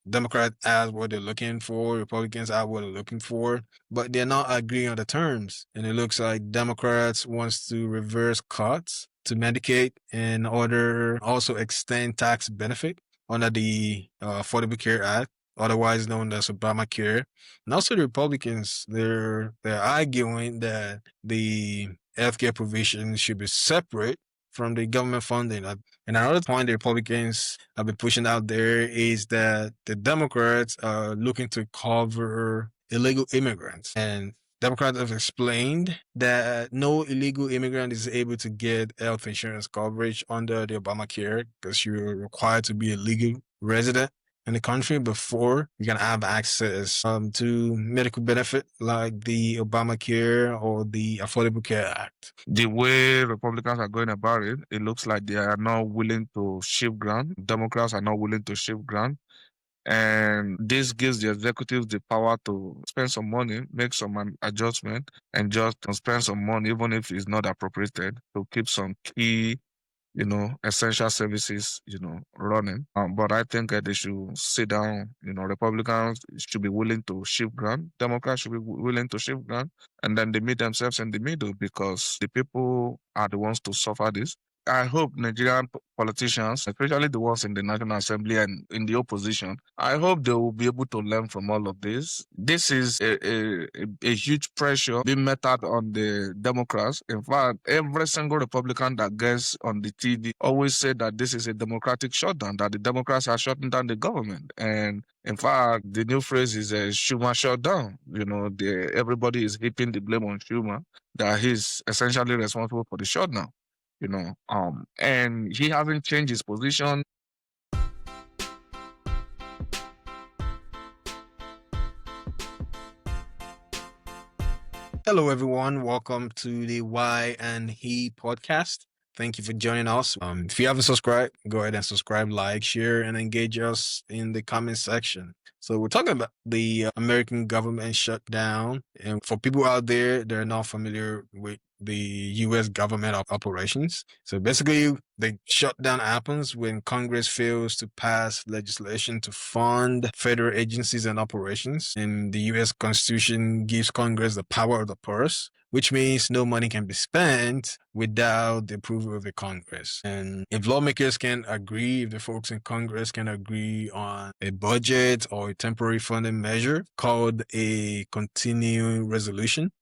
Democrats have what they're looking for, Republicans have what they're looking for, but they're not agreeing on the terms. And it looks like Democrats wants to reverse cuts to Medicaid in order also extend tax benefit under the Affordable Care Act, otherwise known as Obamacare. And also the Republicans, they're arguing that the healthcare provision should be separate from the government funding. And another point the Republicans have been pushing out there is that the Democrats are looking to cover illegal immigrants. And Democrats have explained that no illegal immigrant is able to get health insurance coverage under the Obamacare because you're required to be a legal resident in the country before you can have access to medical benefit like the Obamacare or the Affordable Care Act. The way Republicans are going about it, it looks like they are not willing to shift ground. Democrats are not willing to shift ground. And this gives the executives the power to spend some money, make some adjustment, and just spend some money, even if it's not appropriated, to keep some key essential services, running. But I think they should sit down. Republicans should be willing to shift ground. Democrats should be willing to shift ground, and then they meet themselves in the middle because the people are the ones to suffer this. I hope Nigerian politicians, especially the ones in the National Assembly and in the opposition, I hope they will be able to learn from all of this. This is a huge pressure being meted on the Democrats. In fact, every single Republican that gets on the TV always say that this is a democratic shutdown, that the Democrats are shutting down the government. And in fact, the new phrase is a Schumer shutdown. Everybody is heaping the blame on Schumer that he's essentially responsible for the shutdown. And he hasn't changed his position. Hello, everyone. Welcome to the Why and He podcast. Thank you for joining us. If you haven't subscribed, go ahead and subscribe, like, share, and engage us in the comment section. So we're talking about the American government shutdown. And for people out there that are not familiar with the U.S. government operations. So basically, the shutdown happens when Congress fails to pass legislation to fund federal agencies and operations. And the U.S. Constitution gives Congress the power of the purse, which means no money can be spent without the approval of the Congress. And if lawmakers can agree, if the folks in Congress can agree on a budget or a temporary funding measure called a continuing resolution,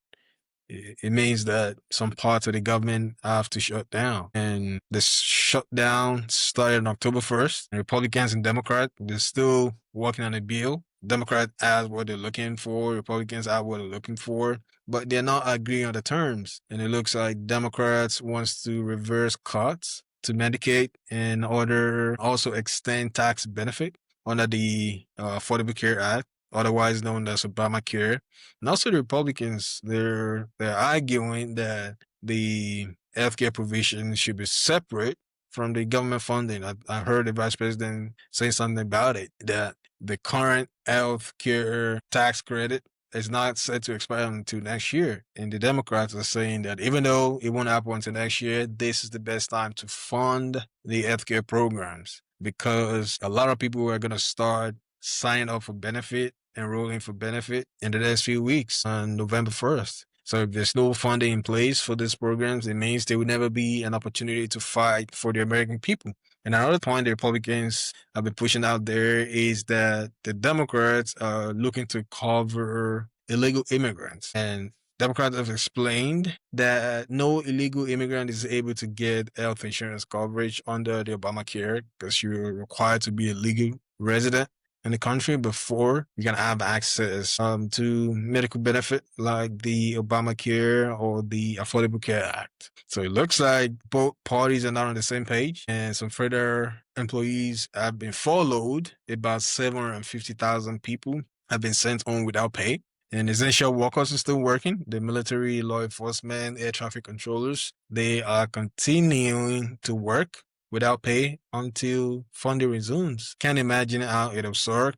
it means that some parts of the government have to shut down. And the shutdown started on October 1st. And Republicans and Democrats, they're still working on a bill. Democrats have what they're looking for, Republicans have what they're looking for, but they're not agreeing on the terms. And it looks like Democrats wants to reverse cuts to Medicaid in order also extend tax benefit under the Affordable Care Act, otherwise known as Obamacare. And also the Republicans, they're arguing that the healthcare provision should be separate from the government funding. I heard the vice president say something about it, that the current healthcare tax credit is not set to expire until next year. And the Democrats are saying that even though it won't happen until next year, this is the best time to fund the healthcare programs because a lot of people are going to start signing up for benefit, enrolling for benefit in the next few weeks on November 1st. So if there's no funding in place for these programs, it means there will never be an opportunity to fight for the American people. And another point the Republicans have been pushing out there is that the Democrats are looking to cover illegal immigrants. And Democrats have explained that no illegal immigrant is able to get health insurance coverage under the Obamacare because you're required to be a legal resident in the country before you can have access to medical benefit like the Obamacare or the Affordable Care Act. So it looks like both parties are not on the same page, and some federal employees have been furloughed. About 750,000 people have been sent home without pay. And essential workers are still working. The military, law enforcement, air traffic controllers, they are continuing to work without pay until funding resumes. Can't imagine how it absurd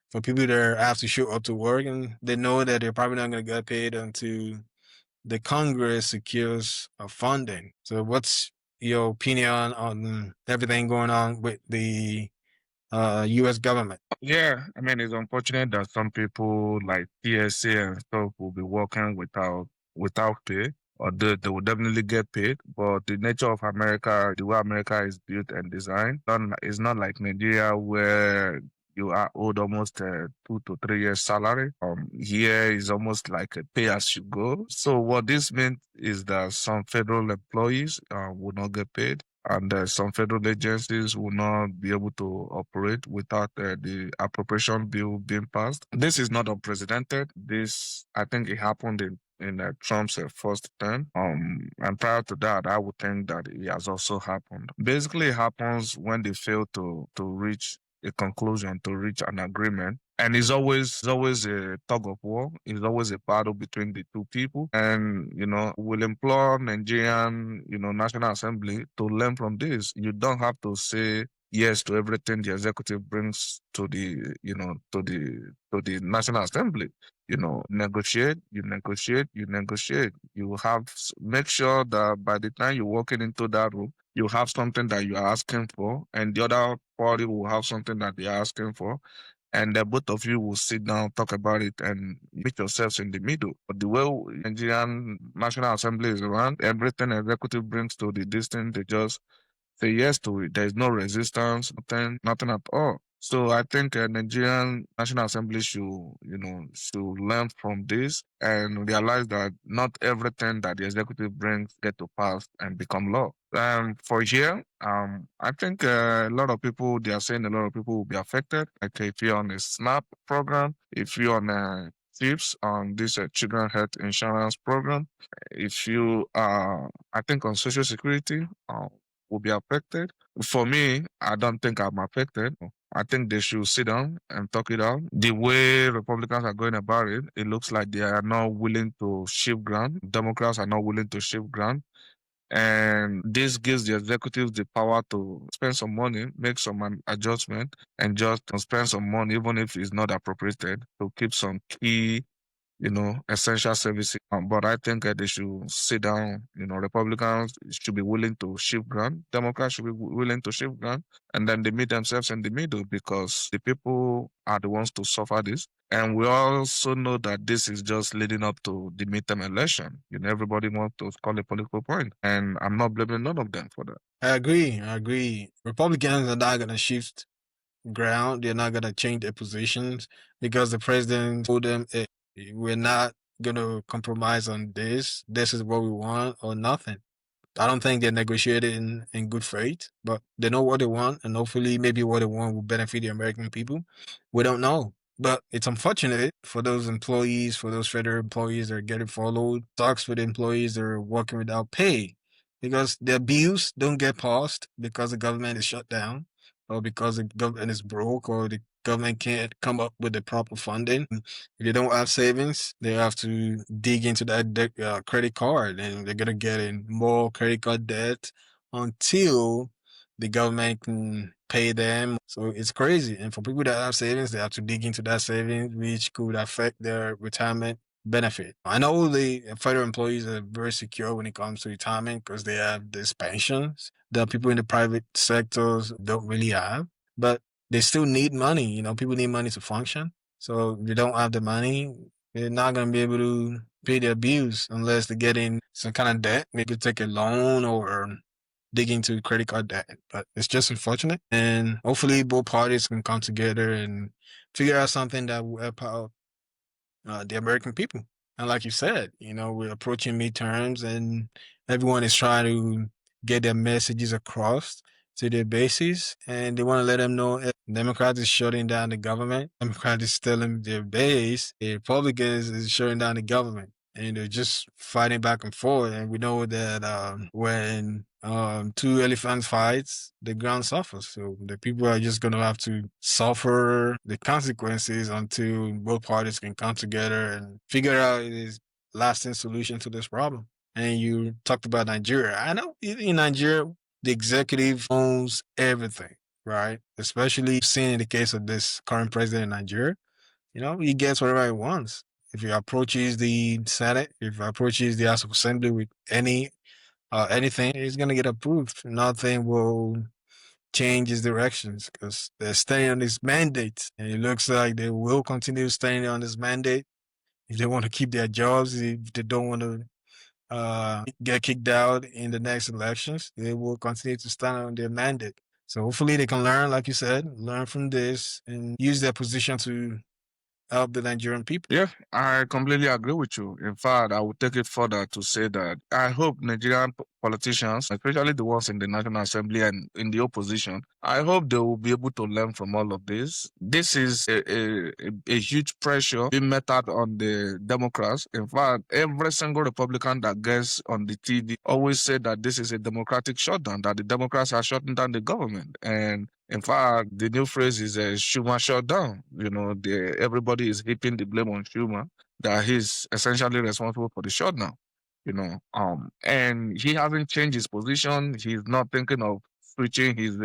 for people that have to show up to work and they know that they're probably not going to get paid until the Congress secures funding. So what's your opinion on everything going on with the U.S. government. Yeah, I mean, it's unfortunate that some people like PSA and stuff will be working without pay, or they will definitely get paid. But the nature of America, the way America is built and designed, it's not like Nigeria where you are owed almost 2 to 3 years salary. Here is almost like a pay as you go. So what this means is that some federal employees will not get paid, and some federal agencies will not be able to operate without the appropriation bill being passed. This is not unprecedented. This, I think, it happened in Trump's first term. And prior to that, I would think that it has also happened. Basically, it happens when they fail to reach a conclusion, to reach an agreement. And it's always a tug of war. It's always a battle between the two people. And, we'll implore Nigerian, National Assembly to learn from this. You don't have to say yes to everything the executive brings to the National Assembly. Negotiate, you negotiate, you negotiate. Make sure that by the time you're walking into that room, you have something that you're asking for, and the other party will have something that they're asking for, and both of you will sit down, talk about it, and meet yourselves in the middle. But the way Nigerian National Assembly is run, everything executive brings to the distance, they just say yes to it. There is no resistance, nothing at all. So I think Nigerian National Assembly should learn from this and realize that not everything that the executive brings get to pass and become law. For here, I think a lot of people, they are saying a lot of people will be affected. Like if you're on a SNAP program, if you're on CHIPS, on this Children Health Insurance Program, if you are, I think, on Social Security, will be affected. For me, I don't think I'm affected. I think they should sit down and talk it out. The way Republicans are going about it, it looks like they are not willing to shift ground. Democrats are not willing to shift ground. And this gives the executives the power to spend some money, make some adjustment, and just spend some money, even if it's not appropriated, to keep some key essential services. But I think they should sit down. Republicans should be willing to shift ground. Democrats should be willing to shift ground, and then they meet themselves in the middle because the people are the ones to suffer this. And we also know that this is just leading up to the midterm election. Everybody wants to score a political point, and I'm not blaming none of them for that. I agree. I agree. Republicans are not going to shift ground. They're not going to change their positions because the president told them, "Hey, we're not going to compromise on this. This is what we want or nothing." I don't think they negotiated in good faith, but they know what they want, and hopefully, maybe what they want will benefit the American people. We don't know. But it's unfortunate for those employees, for those federal employees that are getting followed. Sucks for the employees that are working without pay because their bills don't get passed because the government is shut down or because the government is broke or the government can't come up with the proper funding. If they don't have savings, they have to dig into that credit card and they're going to get in more credit card debt until the government can pay them. So it's crazy. And for people that have savings, they have to dig into that savings, which could affect their retirement benefit. I know the federal employees are very secure when it comes to retirement because they have these pensions that people in the private sectors don't really have, but they still need money. People need money to function. So if they don't have the money, they're not going to be able to pay their bills unless they get in some kind of debt, maybe take a loan or dig into credit card debt. But it's just unfortunate. And hopefully both parties can come together and figure out something that will help out the American people. And like you said, we're approaching midterms and everyone is trying to get their messages across to their bases. And they want to let them know if Democrats is shutting down the government. Democrats is telling their base, the Republicans is shutting down the government. And they're just fighting back and forth. And we know that when two elephants fights, the ground suffers. So the people are just going to have to suffer the consequences until both parties can come together and figure out a lasting solution to this problem. And you talked about Nigeria. I know in Nigeria, the executive owns everything, right? Especially seeing in the case of this current president in Nigeria, he gets whatever he wants. If he approaches the Senate, if he approaches the House of Assembly with anything, he's gonna get approved. Nothing will change his directions because they're staying on this mandate. And it looks like they will continue staying on this mandate if they want to keep their jobs, if they don't want to get kicked out in the next elections, they will continue to stand on their mandate. So hopefully they can learn, like you said, learn from this and use their position to help the Nigerian people. Yeah, I completely agree with you. In fact, I would take it further to say that I hope Nigerian politicians, especially the ones in the National Assembly and in the opposition, I hope they will be able to learn from all of this. This is a huge pressure being meted on the Democrats. In fact, every single Republican that gets on the TV always say that this is a democratic shutdown, that the Democrats are shutting down the government. And in fact, the new phrase is a Schumer shutdown. Everybody is heaping the blame on Schumer that he's essentially responsible for the shutdown. And he hasn't changed his position. He's not thinking of switching his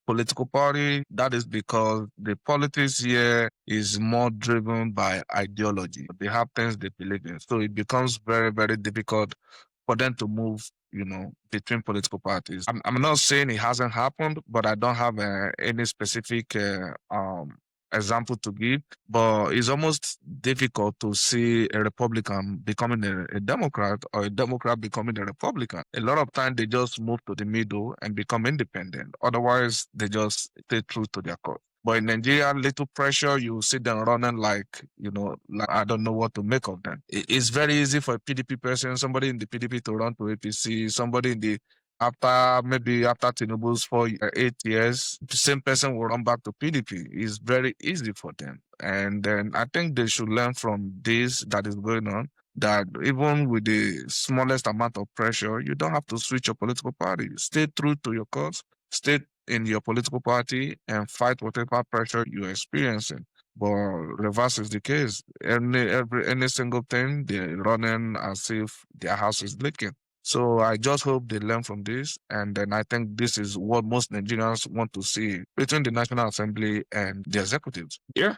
political party. That is because the politics here is more driven by ideology. They have things they believe in, so it becomes very, very difficult for them to move, between political parties. I'm not saying it hasn't happened, but I don't have any specific example to give. But it's almost difficult to see a Republican becoming a Democrat or a Democrat becoming a Republican. A lot of times they just move to the middle and become independent. Otherwise, they just stay true to their cause. But in Nigeria, little pressure, you see them running like I don't know what to make of them. It's very easy for a PDP person, somebody in the PDP to run to APC, somebody in the after Tinubu's 8 years, the same person will run back to PDP. It's very easy for them. And then I think they should learn from this that is going on, that even with the smallest amount of pressure, you don't have to switch your political party. Stay true to your cause, stay in your political party and fight whatever pressure you're experiencing. But reverse is the case. Any single thing they're running as if their house is leaking. So I just hope they learn from this, and then I think this is what most Nigerians want to see between the National Assembly and the executives. Yeah,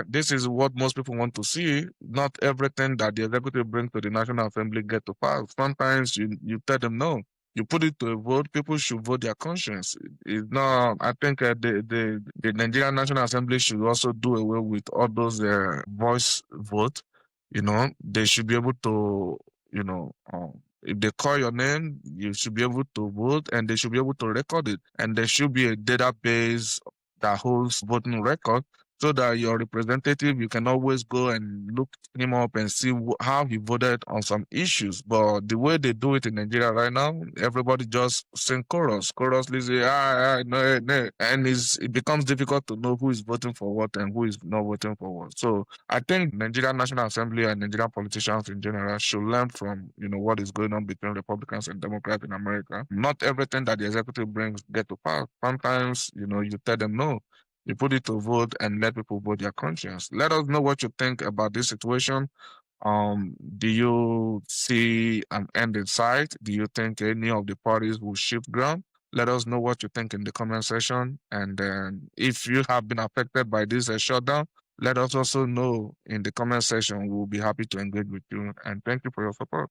this is what most people want to see. Not everything that the executive brings to the National Assembly get to pass. Sometimes you tell them no. You put it to a vote, people should vote their conscience. It's not, I think the Nigerian National Assembly should also do away with all those voice vote. They should be able to, if they call your name, you should be able to vote and they should be able to record it. And there should be a database that holds voting record so that your representative, you can always go and look him up and see how he voted on some issues. But the way they do it in Nigeria right now, everybody just sing chorously say, no, no. And it becomes difficult to know who is voting for what and who is not voting for what. So I think Nigerian National Assembly and Nigerian politicians in general should learn from, what is going on between Republicans and Democrats in America. Not everything that the executive brings get to pass. Sometimes, you tell them no. You put it to vote and let people vote their conscience. Let us know what you think about this situation. Do you see an end in sight? Do you think any of the parties will shift ground? Let us know what you think in the comment section. And then if you have been affected by this shutdown, let us also know in the comment section. We'll be happy to engage with you. And thank you for your support.